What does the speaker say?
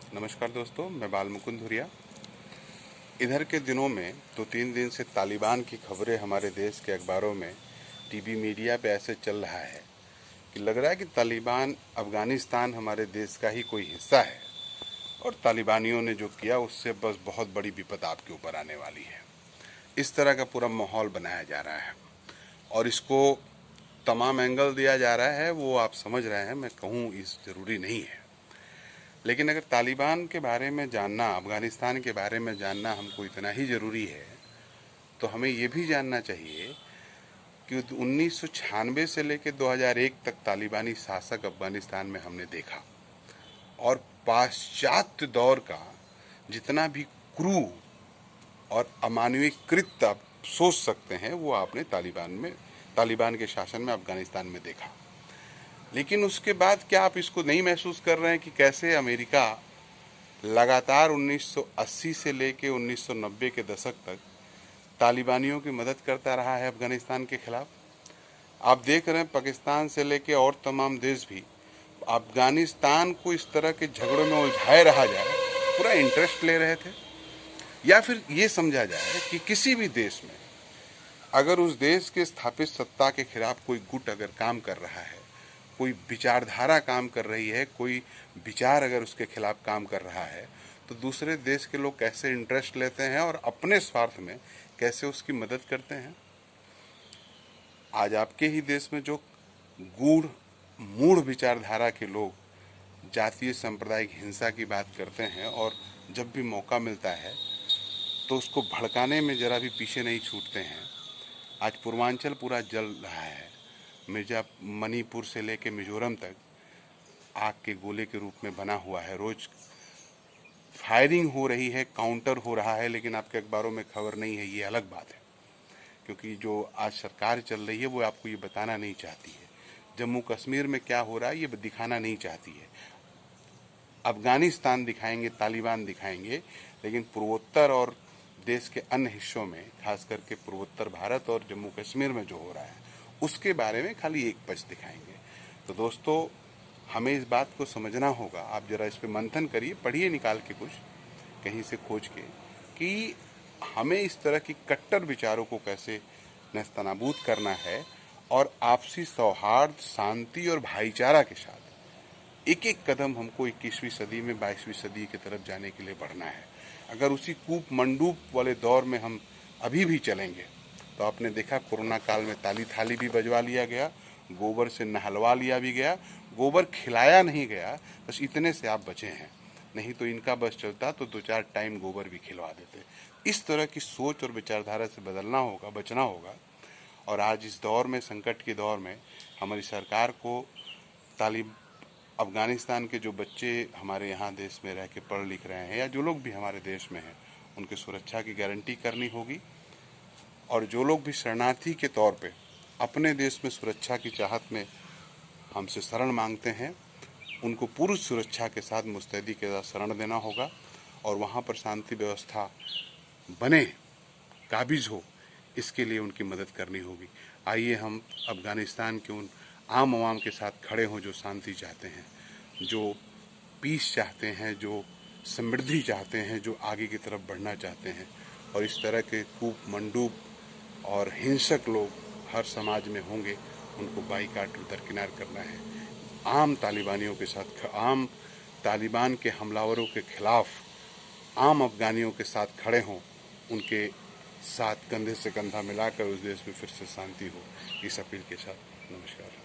नमस्कार दोस्तों, मैं बाल मुकुंद धुरिया। इधर के दिनों में 2-3 दिन से तालिबान की खबरें हमारे देश के अखबारों में, टीवी मीडिया पे ऐसे चल रहा है कि लग रहा है कि तालिबान अफगानिस्तान हमारे देश का ही कोई हिस्सा है और तालिबानियों ने जो किया उससे बस बहुत बड़ी विपद आपके ऊपर आने वाली है। इस तरह का पूरा माहौल बनाया जा रहा है और इसको तमाम एंगल दिया जा रहा है, वो आप समझ रहे हैं। मैं कहूँ इस जरूरी नहीं है, लेकिन अगर तालिबान के बारे में जानना, अफगानिस्तान के बारे में जानना हमको इतना ही ज़रूरी है तो हमें ये भी जानना चाहिए कि 1996 से लेकर 2001 तक तालिबानी शासक अफगानिस्तान में हमने देखा और पाश्चात्य दौर का जितना भी क्रू और अमानवीय कृत्य आप सोच सकते हैं वो आपने तालिबान के शासन में अफगानिस्तान में देखा। लेकिन उसके बाद क्या आप इसको नहीं महसूस कर रहे हैं कि कैसे अमेरिका लगातार 1980 से लेके 1990 के दशक तक तालिबानियों की मदद करता रहा है अफगानिस्तान के खिलाफ। आप देख रहे हैं पाकिस्तान से लेके और तमाम देश भी अफगानिस्तान को इस तरह के झगड़ों में उलझाए रहा जाए पूरा इंटरेस्ट ले रहे थे। या फिर ये समझा जाए कि किसी भी देश में अगर उस देश के स्थापित सत्ता के खिलाफ कोई गुट अगर काम कर रहा है, कोई विचारधारा काम कर रही है, कोई विचार अगर उसके खिलाफ काम कर रहा है, तो दूसरे देश के लोग कैसे इंटरेस्ट लेते हैं और अपने स्वार्थ में कैसे उसकी मदद करते हैं। आज आपके ही देश में जो मूढ़ विचारधारा के लोग जातीय सांप्रदायिक हिंसा की बात करते हैं और जब भी मौका मिलता है तो उसको भड़काने में जरा भी पीछे नहीं छूटते हैं। आज पूर्वांचल पूरा जल रहा है, मणिपुर से लेके मिजोरम तक आग के गोले के रूप में बना हुआ है। रोज फायरिंग हो रही है, काउंटर हो रहा है, लेकिन आपके अखबारों में खबर नहीं है। ये अलग बात है, क्योंकि जो आज सरकार चल रही है वो आपको ये बताना नहीं चाहती है। जम्मू कश्मीर में क्या हो रहा है ये दिखाना नहीं चाहती है। अफगानिस्तान दिखाएंगे, तालिबान दिखाएंगे, लेकिन पूर्वोत्तर और देश के अन्य हिस्सों में, खास करके पूर्वोत्तर भारत और जम्मू कश्मीर में जो हो रहा है उसके बारे में खाली एक पक्ष दिखाएंगे। तो दोस्तों, हमें इस बात को समझना होगा। आप जरा इस पे मंथन करिए, पढ़िए निकाल के कुछ कहीं से खोज के, कि हमें इस तरह की कट्टर विचारों को कैसे नेस्तनाबूद करना है और आपसी सौहार्द, शांति और भाईचारा के साथ एक एक कदम हमको 21वीं सदी में 22वीं सदी की तरफ जाने के लिए बढ़ना है। अगर उसी कूप मंडूप वाले दौर में हम अभी भी चलेंगे तो आपने देखा कोरोना काल में ताली थाली भी बजवा लिया गया, गोबर से नहलवा लिया भी गया, गोबर खिलाया नहीं गया, बस इतने से आप बचे हैं। नहीं तो इनका बस चलता तो 2-4 टाइम गोबर भी खिलवा देते। इस तरह की सोच और विचारधारा से बदलना होगा, बचना होगा। और आज इस दौर में, संकट के दौर में, हमारी सरकार को अफगानिस्तान के जो बच्चे हमारे यहाँ देश में रह के पढ़ लिख रहे हैं या जो लोग भी हमारे देश में हैं उनकी सुरक्षा की गारंटी करनी होगी। और जो लोग भी शरणार्थी के तौर पे अपने देश में सुरक्षा की चाहत में हमसे शरण मांगते हैं, उनको पूरी सुरक्षा के साथ, मुस्तैदी के साथ शरण देना होगा और वहाँ पर शांति व्यवस्था बने, काबिज हो, इसके लिए उनकी मदद करनी होगी। आइए हम अफगानिस्तान के उन आम आवाम के साथ खड़े हों जो शांति चाहते हैं, जो पीस चाहते हैं, जो समृद्धि चाहते हैं, जो आगे की तरफ बढ़ना चाहते हैं। और इस तरह के कूप मंडूप और हिंसक लोग हर समाज में होंगे, उनको बाईकाट दरकिनार करना है। आम तालिबानियों के साथ, आम तालिबान के हमलावरों के खिलाफ आम अफगानियों के साथ खड़े हों, उनके साथ कंधे से कंधा मिलाकर उस देश में फिर से शांति हो, इस अपील के साथ नमस्कार।